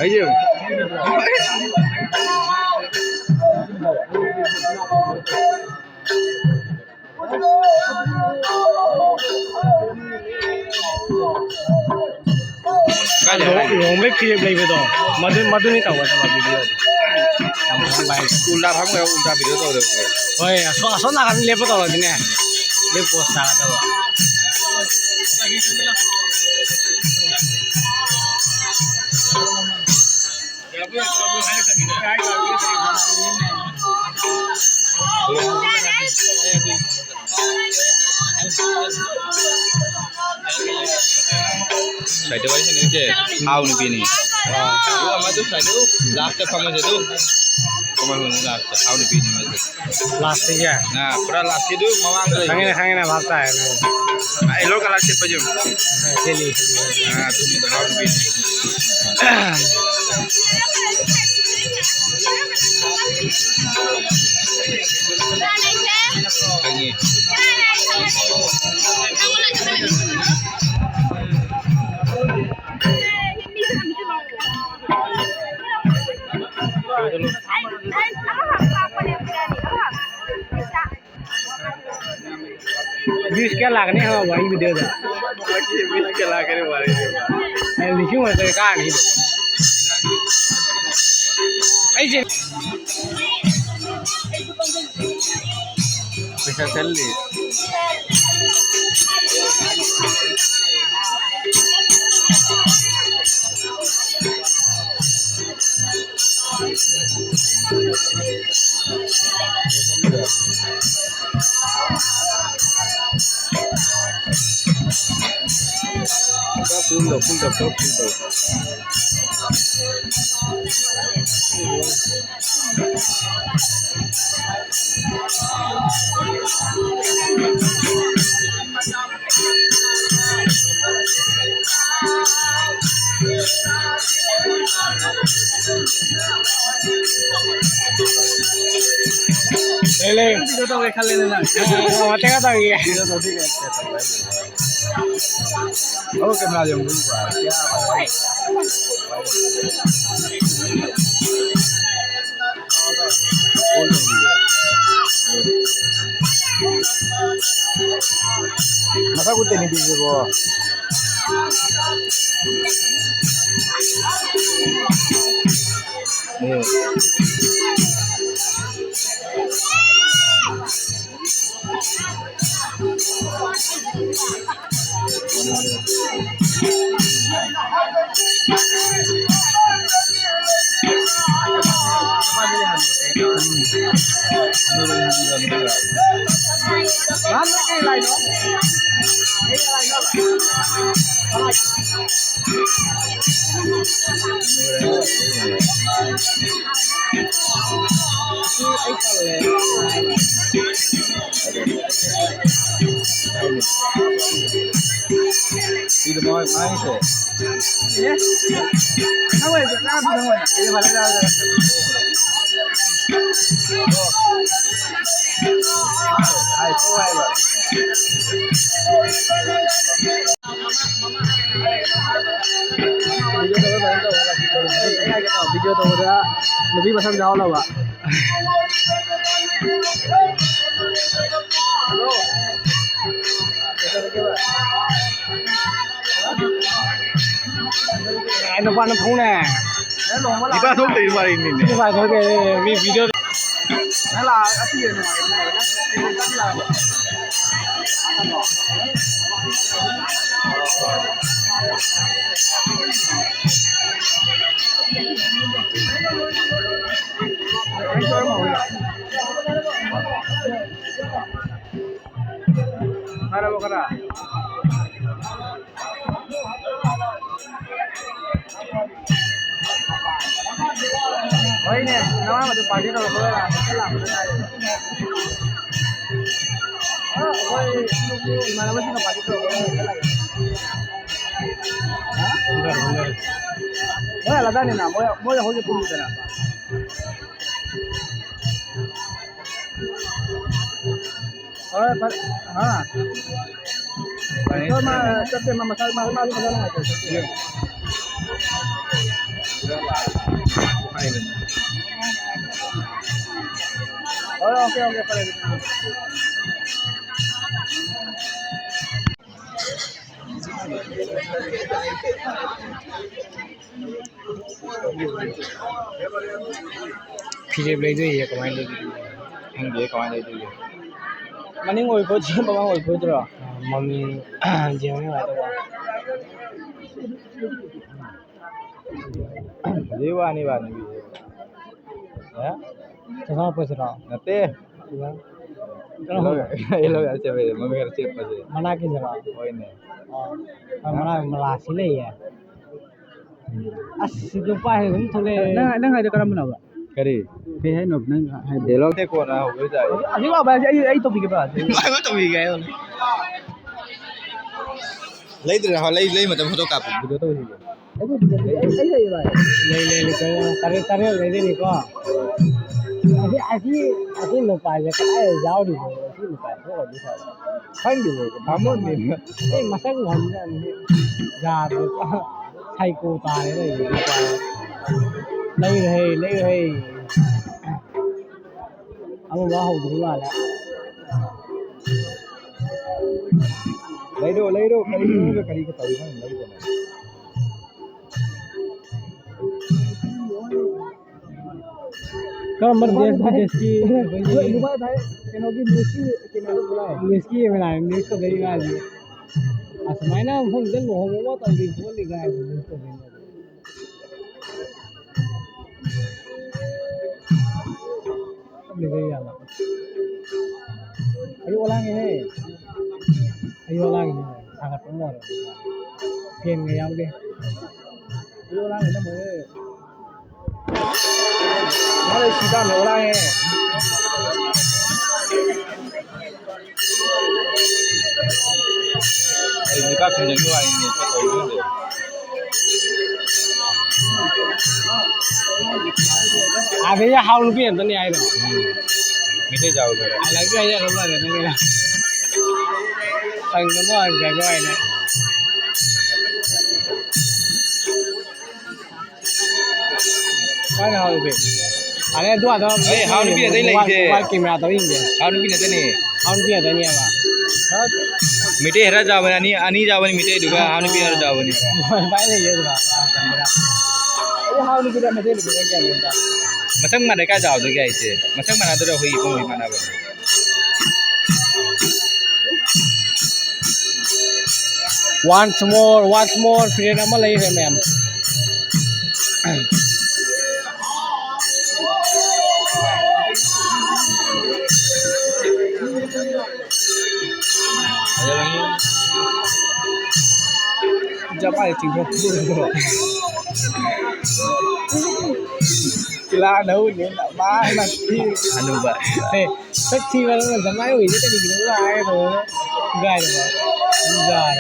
এই যে रोम में फिर नहीं बेदो मधु मधु नहीं ताऊ था वीडियो उल्टा हम उल्टा वीडियो तो ओए सो ना kan lepo tahu ni dia post tahu Saya dewa sini je, how ni bini. Dua macam saya tu, last time kamu je tu, kamu last how ni bini macam. last ya Nah, pernah last itu mama angkat. sange na bhagta hai Elo kalau siapa je. चलिए Nah, tu ni dah how ni bini. Lagi. बीस क्या लागने हैं भाई video का 20 के ला करे मारे लिखूँ मैं तो कहाँ नहीं ऐसे पैसा चल ली full dog. ले वीडियो तो खा लेने ना मत का तो ये वीडियो तो ठीक है ओके बना दे masa gue tadi di sini itu mau main sih ya kamu itu kan kamu ini balik lagi hai tuh hai video तो हो रहा नबी पसंद जाओ ना बा hello ai nó quan nó không nè đi ba thuốc tiền mà đi cái bài thôi cái video nó là cái gì này Mana lo kena? Oh ini, nama apa tuh party kalau boleh lah. Oh, di mana sih nggak party kalau boleh lah. benar Oh, ada nih nah, mau yang hoji pun ada. Oh, हाँ फिरे blade ये कमाई ले Ang dia kawan dia tu. Money ngồi có chiếm bao ngồi có rồi mami chiếm như vậy đâu Dia wa ni ba ni. Ya? तो कहाँ पैसे रहा Nate. Elo ya se ve, mami har se pa se. मना की जरा Oi ne. मना मलासी ले है अस्सी तो पाए हम थोड़े nang hai karam na ba Kari. ke hai nop nang hai Elo te ko na ho ge jai. ani ba ba ai topic ke ba Mai ma to bi ga yo. Lấy từ họ lấy mà tao photo cặp video tôi thì ai ba ले करे करे ले दे निको ऐसी लो पाए जे काय जाओ दी ऐसी लो पाए हो दी था khanh được rồi bám mốt mình ए मसक हम जा दे साइको तारे रे नहीं रहे अब वह हो दूर वाला lấy đồ cái tàu không lấy rồi का मर देश की lupa thai keno ki muski keno bola इसकी बना न्यूज़ तो गई आज असमाय ना हम दिन हो वो तो भी बोल लिखा है न्यूज़ तो गई अब ले गई यार ayo ulang he ayo lagi sangat umur game nggak yang deh ayo ulang na mo mare sida me ulang he ini pak kerjaan gua ini tàu itu deh अबे ये हाउल भी अंदर नहीं आए ना मिटे जाओ घर अलग भी आया कर रहा है ना मेरा संग में आ गया है ना कौन हाउल भी अरे दो आदम ए हाउल भी नहीं लगी थे वाल कैमरा तो इंगे हाउल भी नहीं थे हाउल भी आता नहीं है मिटे हरा जावन ani जावन मिटे दुगा हाउल भी हरा जावन भाई ने ये था camera ayo ha ni kita me de le kya le ta masang mana ka जाओ तो क्या इसे masang mana तो हुई को हुई mana बने once more फिर ना मत लगी है ma'am ada lagi jam ai ting ho kila nấu ni na ba na thi anu ba Ê, tất chi mà nó dám ai ủy cái gì nó ai rồi gai rồi mà rồi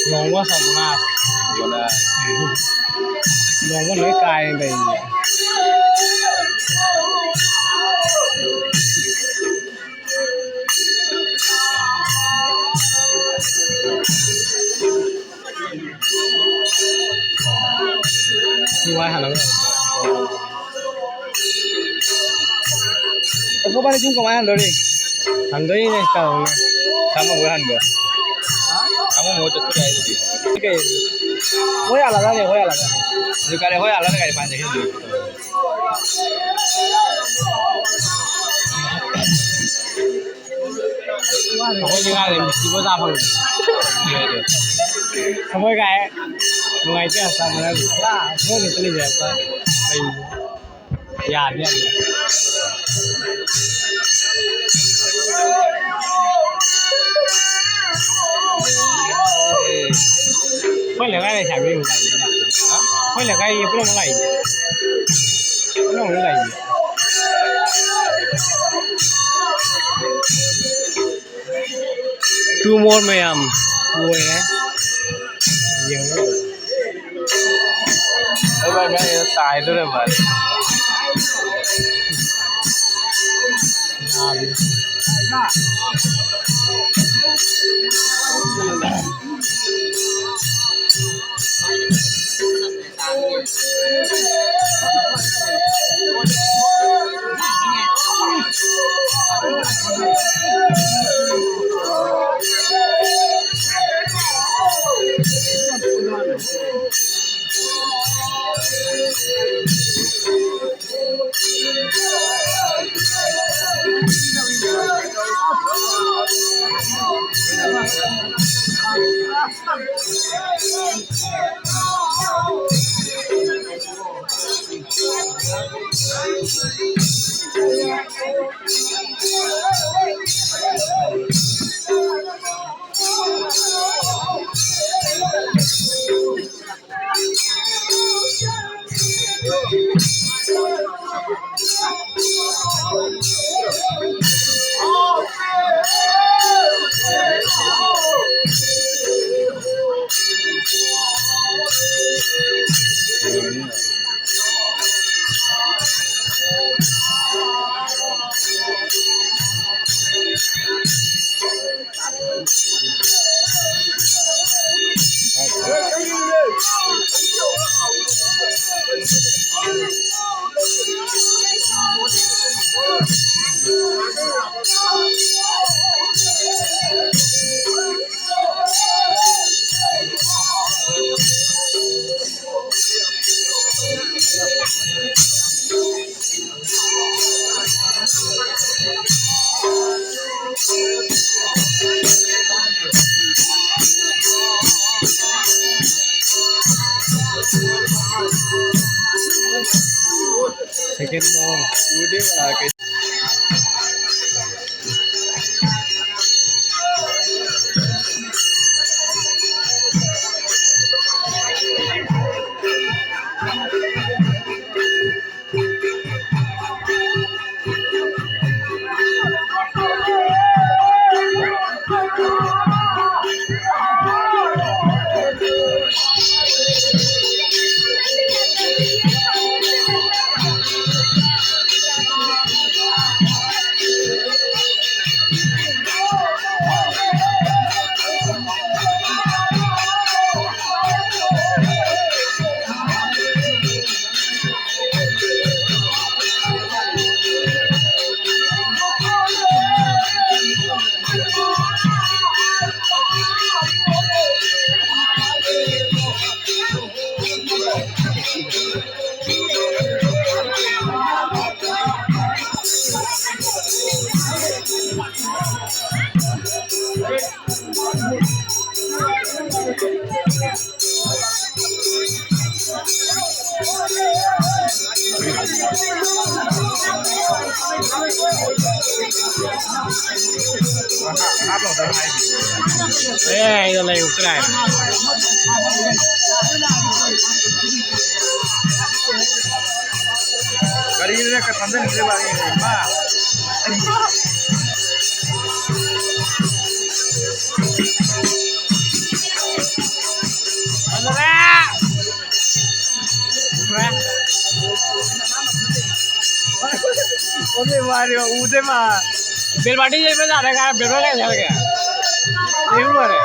ngon quá sao mà bola ngon quá nói cài này đi ngoài Hà Nội có ba chung công an rồi đi Hà Nội này tàu này sama bukan gua kamu mau cetuk ya itu cái hoi ala ra này hoi ala ra itu kare hoy ala kare panjakin dulu không có ra thì chỉ có ra phòng iya itu không có cái ngoài chứ sao mà là không được cái gì cả đây già đi phải là cái này chẳng biết là phải là cái不能来不能来two more ma'am vui đấy dừng đó Đấy ba cái tài đó là vậy Second mo. Udah lah kayak Itu lagi Ukraina. kali ini ke Tanzan kita lagi Pak. Oke Mario, udah mah. Belbati jadi mana ada kan? Belbati kan jalan kan? Ini mana?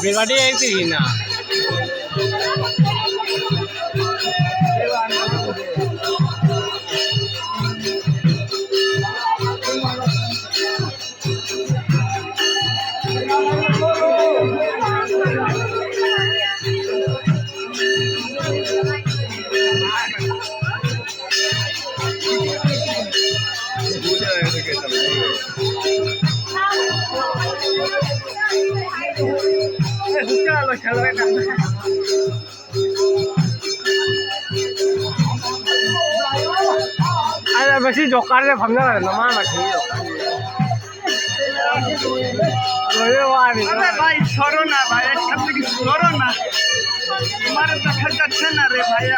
Belbati yang sini na. Udah Ada masih jokarnya phẳng ra là nó mang mà thấy rồi wah nih আরে ভাই সরো না ভাই একটা থেকে সরো না তোমার দেখা যাচ্ছে না রে ভাইয়া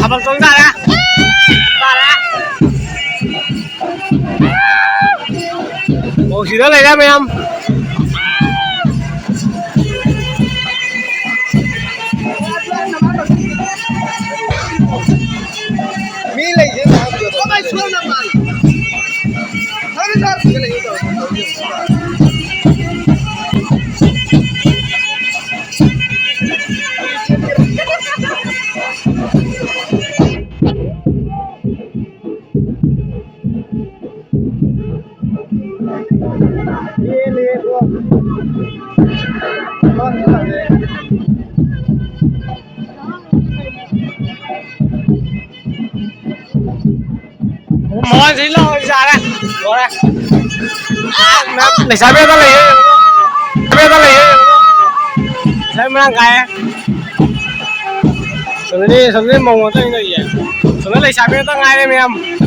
abang xuống ra đã ồ chỉ đó này ra mày em món gì lo ra đây bỏ đây này sao biết tao lấy sao mà đang cái sớm đi mông nó tên gì sớm lấy sao biết tao ngay đây mày em